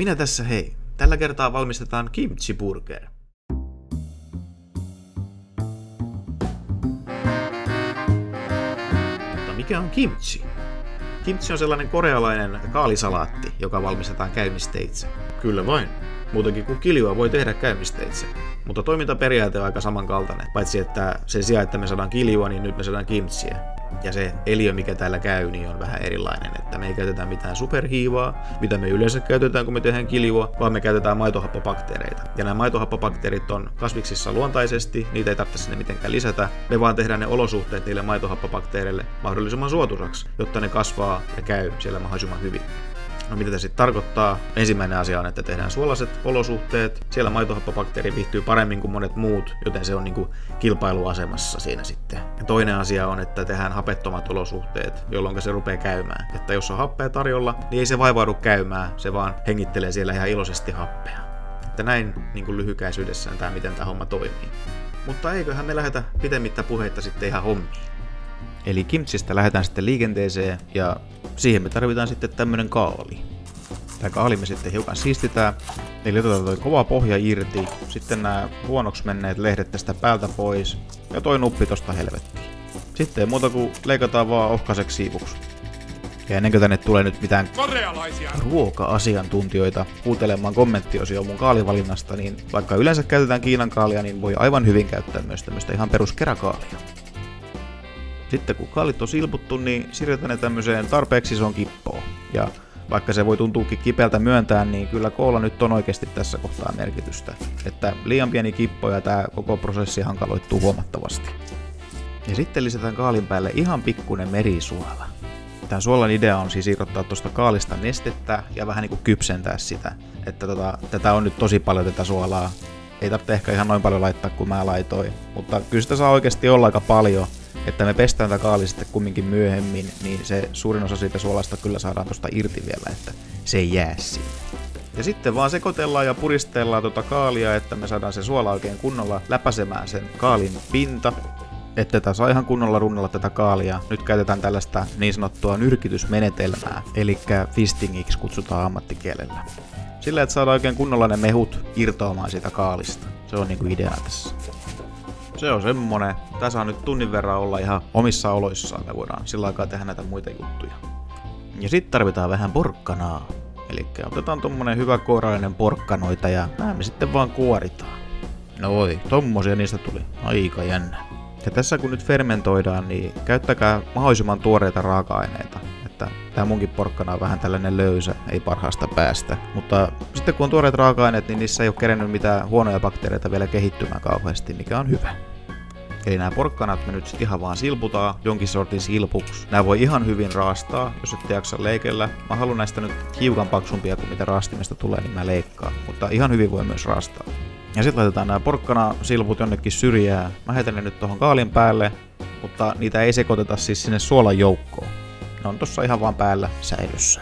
Minä tässä hei. Tällä kertaa valmistetaan kimchi-burger. Mutta mikä on kimchi? Kimchi on sellainen korealainen kaalisalaatti, joka valmistetaan käymisteitse. Kyllä vain. Muutenkin kuin kiljua voi tehdä käymisteitse. Mutta toimintaperiaate on aika samankaltainen. Paitsi että sen sijaan, että me saadaan kiljua, niin nyt me saadaan kimchiä. Ja se eliö, mikä täällä käy, niin on vähän erilainen. Että me ei käytetä mitään superhiivaa, mitä me yleensä käytetään, kun me tehdään kiljua, vaan me käytetään maitohappobakteereita. Ja nämä maitohappobakteerit on kasviksissa luontaisesti, niitä ei tarvitse sinne mitenkään lisätä. Me vaan tehdään ne olosuhteet niille maitohappobakteereille mahdollisimman suotuisaksi, jotta ne kasvaa ja käy siellä mahdollisimman hyvin. No mitä tämä sitten tarkoittaa? Ensimmäinen asia on, että tehdään suolaiset olosuhteet. Siellä maitohappobakteeri viihtyy paremmin kuin monet muut, joten se on niinku kilpailuasemassa siinä sitten. Ja toinen asia on, että tehdään hapettomat olosuhteet, jolloin se rupeaa käymään. Että jos on happea tarjolla, niin ei se vaivaudu käymään, se vaan hengittelee siellä ihan iloisesti happea. Että näin niin lyhykäisyydessään tämä, miten tämä homma toimii. Mutta eiköhän me lähdetä pitemmittä puheitta sitten ihan hommiin. Eli kimchistä lähdetään sitten liikenteeseen ja siihen me tarvitaan sitten tämmönen kaali. Tää kaali me sitten hiukan siistitään, eli otetaan toi kova pohja irti, sitten nämä huonoksi menneet lehdet tästä päältä pois ja toi nuppi tosta helvettiin. Sitten ei muuta kuin leikataan vaan ohkaiseksi siivuksi. Ja ennen kuin tänne tulee nyt mitään ruoka-asiantuntijoita kuuntelemaan kommenttiosioon mun kaalivalinnasta, niin vaikka yleensä käytetään Kiinan kaalia, niin voi aivan hyvin käyttää myös tämmöistä ihan peruskerakaalia. Sitten kun kaalit on silputtu, niin siirretään ne tämmöiseen tarpeeksi isoon kippoon. Ja vaikka se voi tuntuukin kipeältä myöntää, niin kyllä koolla nyt on oikeasti tässä kohtaa merkitystä. Että liian pieni kippo ja tää koko prosessi hankaloittuu huomattavasti. Ja sitten lisätään kaalin päälle ihan pikkuinen merisuola. Tän suolan idea on siis irrottaa tuosta kaalista nestettä ja vähän niinku kypsentää sitä. Että tätä on nyt tosi paljon tätä suolaa. Ei tarvitse ehkä ihan noin paljon laittaa kuin mä laitoin. Mutta kyllä sitä saa oikeasti olla aika paljon. Että me pestään tätä kaali sitten kumminkin myöhemmin, niin se suurin osa siitä suolasta kyllä saadaan tosta irti vielä, että se ei jää sinne. Ja sitten vaan sekoitellaan ja puristellaan tota kaalia, että me saadaan se suola oikein kunnolla läpäisemään sen kaalin pinta. Että tätä saa ihan kunnolla runnella tätä kaalia. Nyt käytetään tällaista niin sanottua nyrkitysmenetelmää, eli fistingiksi kutsutaan ammattikielellä. Sillä, että saadaan oikein kunnolla ne mehut irtoamaan siitä kaalista. Se on niinku idea tässä. Se on semmonen. Tää saa nyt tunnin verran olla ihan omissa oloissaan. Me voidaan sillä aikaa tehdä näitä muita juttuja. Ja sit tarvitaan vähän porkkanaa. Elikkä otetaan tommonen hyvä kourallinen porkkanoita ja nää me sitten vaan kuoritaan. No oi, tommosia niistä tuli. Aika jännä. Ja tässä kun nyt fermentoidaan, niin käyttäkää mahdollisimman tuoreita raaka-aineita. Että tää munkin porkkana on vähän tällainen löysä, ei parhaasta päästä. Mutta sitten kun on tuoreet raaka-aineet, niin niissä ei ole kerennyt mitään huonoja bakteereita vielä kehittymään kauheasti, mikä on hyvä. Eli nämä porkkanat me nyt sitten ihan vaan silputaan jonkin sortin silpuksi. Nämä voi ihan hyvin raastaa, jos ette jaksa leikellä. Mä haluan näistä nyt hiukan paksumpia kuin mitä raastimesta tulee, niin mä leikkaan. Mutta ihan hyvin voi myös raastaa. Ja sitten laitetaan nämä porkkanasilput jonnekin syrjään. Mä heitän ne nyt tohon kaalin päälle, mutta niitä ei sekoiteta siis sinne suolan joukkoon. Ne on tossa ihan vaan päällä säilössä.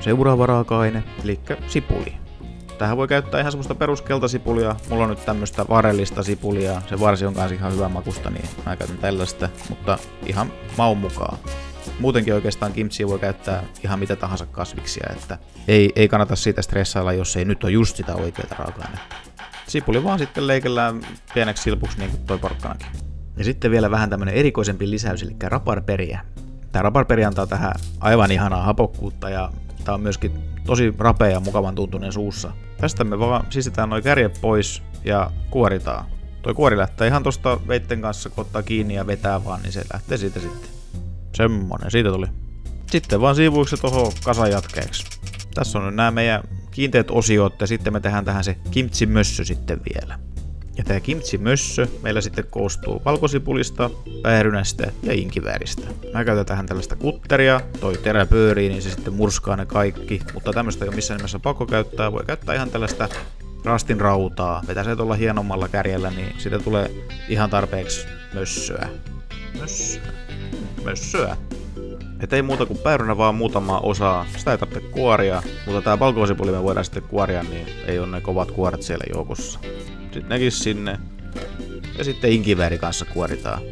Seuraava raaka-aine, eli sipuli. Tähän voi käyttää ihan semmoista peruskeltasipulia. Mulla on nyt tämmöstä varellista sipulia. Se varsi on kanssa ihan hyvän makusta, niin mä käytän tällaista, mutta ihan maun mukaan. Muutenkin oikeastaan kimchiä voi käyttää ihan mitä tahansa kasviksia, että ei kannata siitä stressailla, jos ei nyt ole just sitä oikeaa raaka-ainetta. Sipuli vaan sitten leikellään pieneksi silpuksi niin kuin toi porkkanakin. Ja sitten vielä vähän tämmönen erikoisempi lisäys, eli raparperiä. Tää raparperi antaa tähän aivan ihanaa hapokkuutta ja tää on myöskin tosi rapea ja mukavan tuntunen suussa. Tästä me vaan sisitään noi kärjet pois ja kuoritaan. Toi kuori lähtee ihan tosta veitten kanssa, kun ottaa kiinni ja vetää vaan, niin se lähtee siitä sitten. Semmonen, siitä tuli. Sitten vaan siivuiksi tohon kasan jatkeeksi. Tässä on nyt nämä meidän kiinteät osiot ja sitten me tehdään tähän se kimchi-mössö sitten vielä. Ja tää kimchi-mössö meillä sitten koostuu valkosipulista, päärynästä ja inkivääristä. Mä käytän tähän tällaista kutteria, toi terä pyörii, niin se sitten murskaa ne kaikki. Mutta tämmöstä ei ole missään nimessä pakko käyttää, voi käyttää ihan tällaista rastin rautaa. Vetää se tuolla hienommalla kärjellä, niin siitä tulee ihan tarpeeksi mössöä. Mössöä. Et ei muuta kuin päärynä vaan muutamaa osaa. Sitä ei tarvitse kuoria, mutta tää valkosipuli me voidaan sitten kuoria, niin ei ole ne kovat kuoret siellä joukossa. Sitten nekin sinne. Ja sitten inkivääri kanssa kuoritaan.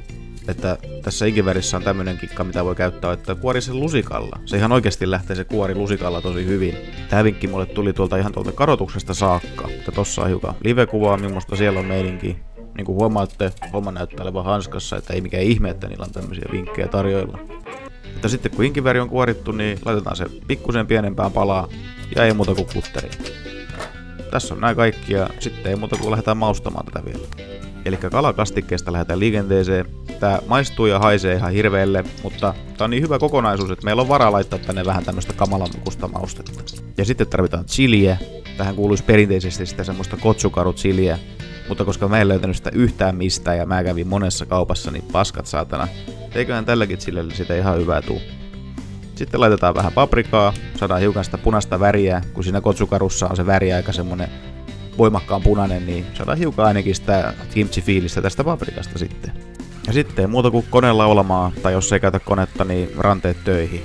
että tässä inkiväärissä on tämmönen kikka, mitä voi käyttää, että kuori sen lusikalla. Se ihan oikeasti lähtee se kuori lusikalla tosi hyvin. Tää vinkki mulle tuli ihan tuolta kadotuksesta saakka. Että tossa on hiukan live-kuvaa, millaista siellä on meininki. Niin kuin huomaatte, homma näyttää olevan hanskassa, että ei mikään ihme, että niillä on tämmöisiä vinkkejä tarjoilla. Mutta sitten kun inkivääri on kuorittu, niin laitetaan se pikkusen pienempään palaa ja ei muuta kuin kutteriin. Tässä on nämä kaikki ja sitten ei muuta kuin lähdetään maustamaan tätä vielä. Eli kalakastikkeesta lähdetään liikenteeseen. Tää maistuu ja haisee ihan hirveelle, mutta tää on niin hyvä kokonaisuus, että meillä on varaa laittaa tänne vähän tämmöstä kamalanmukusta maustetta. Ja sitten tarvitaan chiliä. Tähän kuuluisi perinteisesti sitä semmoista kotsukaru-chiliä. Mutta koska mä en löytänyt sitä yhtään mistään ja mä kävin monessa kaupassa, niin paskat saatana. Eiköhän tälläkin chilillä sitä ihan hyvää tuu. Sitten laitetaan vähän paprikaa, saadaan hiukan sitä punaista väriä, kun siinä kotsukarussa on se väri aika semmonen voimakkaan punainen, niin saadaan hiukan ainakin sitä kimchi-fiilistä tästä paprikasta sitten. Ja sitten ei muuta kuin kone laulamaan, tai jos ei käytä konetta, niin ranteet töihin.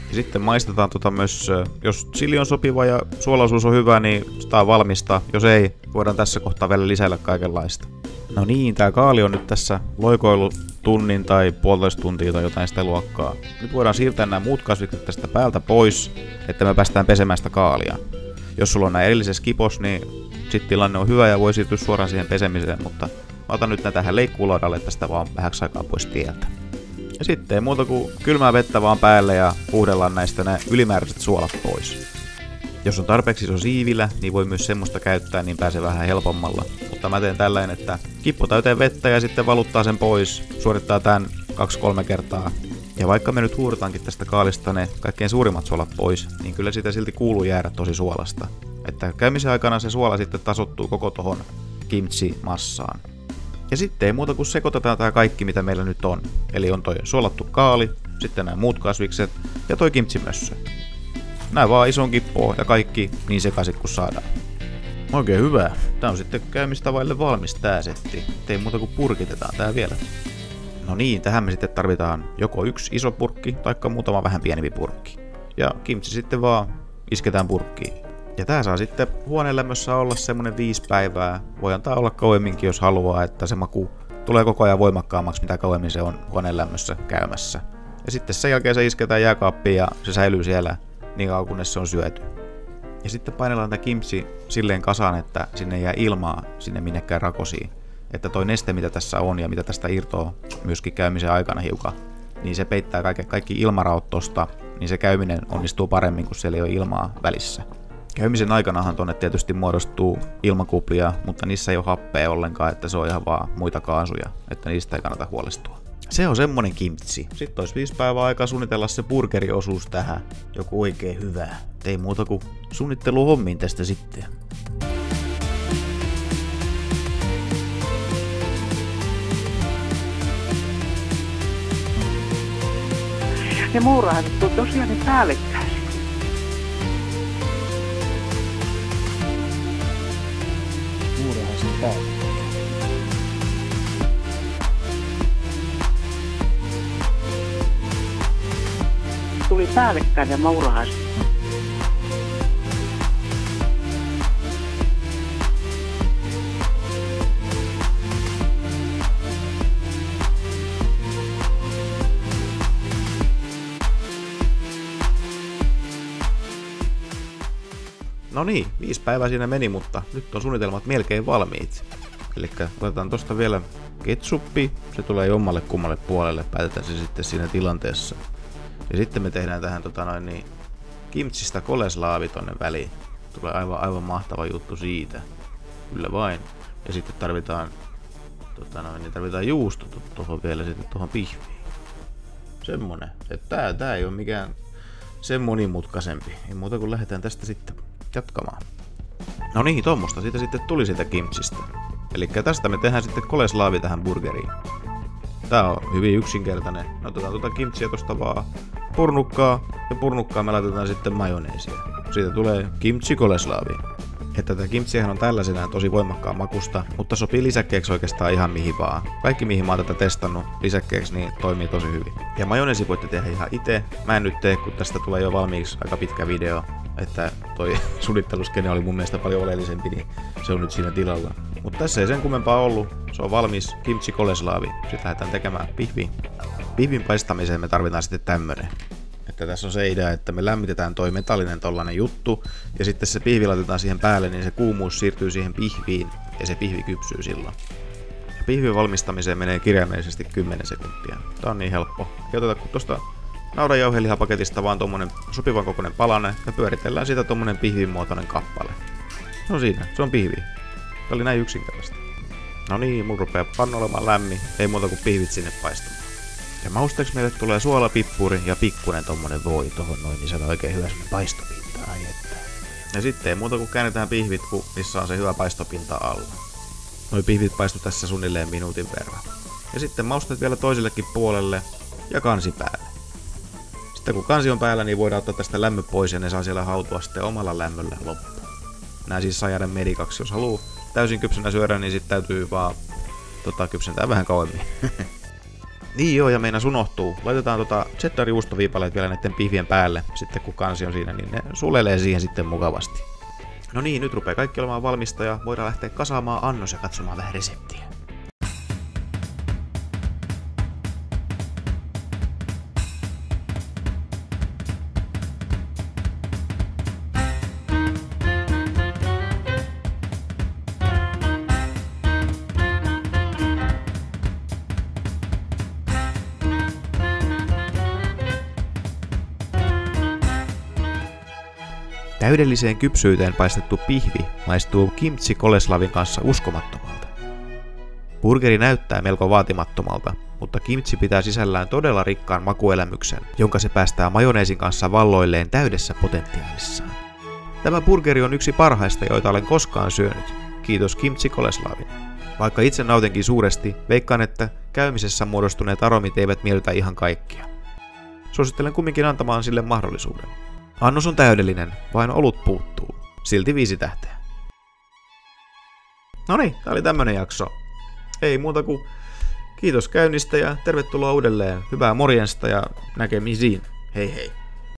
Ja sitten maistetaan myös, jos chili on sopiva ja suolaisuus on hyvä, niin sitä on valmista. Jos ei, voidaan tässä kohtaa vielä lisäillä kaikenlaista. No niin, tää kaali on nyt tässä loikoillut tunnin tai puolitoista tuntia tai jotain sitä luokkaa. Nyt voidaan siirtää nämä muut kasvikset tästä päältä pois, että me päästään pesemään sitä kaalia. Jos sulla on näin erillisessä kipos, niin sitten tilanne on hyvä ja voi siirtyä suoraan siihen pesemiseen, mutta mä otan nyt tähän leikkuulaudalle tästä vaan vähäksi aikaa pois tieltä. Ja sitten ei muuta kuin kylmää vettä vaan päälle ja puhdellaan näistä nämä ylimääräiset suolat pois. Jos on tarpeeksi iso siivilä, niin voi myös semmoista käyttää, niin pääsee vähän helpommalla. Mutta mä teen tällainen, että kippo täyteen vettä ja sitten valuttaa sen pois, suorittaa tämän 2-3 kertaa. Ja vaikka me nyt huurtaankin tästä kaalista ne kaikkein suurimmat suolat pois, niin kyllä sitä silti kuuluu jäädä tosi suolasta. Että käymisen aikana se suola sitten tasottuu koko tohon kimchi-massaan. Ja sitten ei muuta kuin sekoitetaan tää kaikki, mitä meillä nyt on. Eli on toi suolattu kaali, sitten nämä muut kasvikset ja toi kimchi-mössö. Nää vaan ison kippoon ja kaikki niin sekaisin kuin saadaan. Oikein hyvä. Tää on sitten käymistä vaille valmis tää setti. Ei muuta kuin purkitetaan tää vielä. No niin, tähän me sitten tarvitaan joko yksi iso purkki, taikka muutama vähän pienempi purkki. Ja kimchi sitten vaan isketään purkkiin. Ja tää saa sitten huoneenlämmössä olla semmonen 5 päivää. Voi antaa olla kauemminkin, jos haluaa, että se maku tulee koko ajan voimakkaammaksi, mitä kauemmin se on huoneenlämmössä käymässä. Ja sitten sen jälkeen se isketään jääkaappiin ja se säilyy siellä niin kauan kunnes se on syöty. Ja sitten painellaan tätä kimchi silleen kasaan, että sinne jää ilmaa sinne minnekään rakosiin. Että toi neste, mitä tässä on ja mitä tästä irtoaa myöskin käymisen aikana hiukan, niin se peittää kaikki ilmaraot tosta, niin se käyminen onnistuu paremmin, kun siellä ei ole ilmaa välissä. Käymisen aikanahan tonne tietysti muodostuu ilmakuplia, mutta niissä ei ole happea ollenkaan, että se on ihan vaan muita kaasuja, että niistä ei kannata huolestua. Se on semmonen kimchi. Sitten olisi 5 päivää aikaa suunnitella se burgeriosuus tähän. Joku oikein hyvä. Ei muuta kuin suunnitteluhommiin tästä sitten. Ne muurahaiset on tosiaan ne päällekkäiset. Muurahaiset päällekkäiset. Tuli päällekkäin ja muurahaiset. No niin, 5 päivää siinä meni, mutta nyt on suunnitelmat melkein valmiit. Elikkä otetaan tosta vielä ketsuppi, se tulee jommalle kummalle puolelle, päätetään se sitten siinä tilanteessa. Ja sitten me tehdään tähän kimchistä koleslaavi tonne väliin. Tulee aivan mahtava juttu siitä. Kyllä vain. Ja sitten tarvitaan juusto tuohon vielä sitten tuohon pihviin. Semmonen. Että tää ei oo mikään sen monimutkaisempi. Ei muuta kuin lähdetään tästä sitten jatkamaan. No niin, tommosta siitä sitten tuli siitä kimchistä. Elikkä tästä me tehdään sitten koleslaavi tähän burgeriin. Tää on hyvin yksinkertainen. Me otetaan kimchiä tosta vaan purnukkaa, ja purnukkaa me laitetaan sitten majoneesia. Siitä tulee kimchi koleslaavi. Että tätä kimchiähän on tällaisenään tosi voimakkaan makusta, mutta sopii lisäkkeeksi oikeastaan ihan mihin vaan. Kaikki mihin mä oon tätä testannut lisäkkeeksi, niin toimii tosi hyvin. Ja majoneesi voitte tehdä ihan itse. Mä en nyt tee, kun tästä tulee jo valmiiksi aika pitkä video. Että toi suunnitteluskene oli mun mielestä paljon oleellisempi, niin se on nyt siinä tilalla. Mutta tässä ei sen kummempaa ollut. Se on valmis kimchi koleslaavi. Sitten lähdetään tekemään pihviin. Pihvin paistamiseen me tarvitaan sitten tämmönen. Että tässä on se idea, että me lämmitetään toi metallinen tollanen juttu. Ja sitten se pihvi laitetaan siihen päälle, niin se kuumuus siirtyy siihen pihviin. Ja se pihvi kypsyy silloin. Ja pihvin valmistamiseen menee kirjaimellisesti 10 sekuntia. Tää on niin helppo. Ja otetaan tuosta naudanjauhelihapaketista vaan tommonen sopivan kokoinen palane. Ja pyöritellään siitä tommonen pihvin muotoinen kappale. Se on siinä. Se on pihvi. Tää oli näin yksinkertaista. No niin, mun rupeaa pannu olemaan lämmin. Ei muuta kuin pihvit sinne paistamaan. Ja mausteeksi meille tulee suolapippuri ja pikkunen tommonen voi tohon noin, niin se on oikein hyvä semmonen paistopinta. Ai että. Ja sitten ei muuta kuin käännetään pihvit, kun missä on se hyvä paistopinta alla. Noi pihvit paistu tässä suunnilleen minuutin verran. Ja sitten mausteet vielä toisellekin puolelle ja kansi päälle. Sitten kun kansi on päällä, niin voidaan ottaa tästä lämmö pois ja ne saa siellä hautua sitten omalla lämmöllä loppuun. Nää siis saa jäädä medikaksi, jos haluu täysin kypsänä syödä, niin sit täytyy vaan kypsentää vähän kauemmin. Niin joo, ja meinas unohtuu. Laitetaan cheddar-juustoviipaleet vielä näiden pihvien päälle. Sitten kun kansi on siinä, niin ne sulelee siihen sitten mukavasti. No niin, nyt rupeaa kaikki olemaan valmista ja voidaan lähteä kasaamaan annos ja katsomaan vähän reseptiä. Täydelliseen kypsyyteen paistettu pihvi maistuu kimchi koleslavin kanssa uskomattomalta. Burgeri näyttää melko vaatimattomalta, mutta kimchi pitää sisällään todella rikkaan makuelämyksen, jonka se päästää majoneesin kanssa valloilleen täydessä potentiaalissaan. Tämä burgeri on yksi parhaista, joita olen koskaan syönyt. Kiitos kimchi koleslavin. Vaikka itse nautinkin suuresti, veikkaan, että käymisessä muodostuneet aromit eivät miellytä ihan kaikkia. Suosittelen kumminkin antamaan sille mahdollisuuden. Annos on täydellinen, vain olut puuttuu. Silti 5 tähteä. Noniin, tää oli tämmönen jakso. Ei muuta kuin kiitos käynnistä ja tervetuloa uudelleen. Hyvää morjensta ja näkemisiin. Hei hei.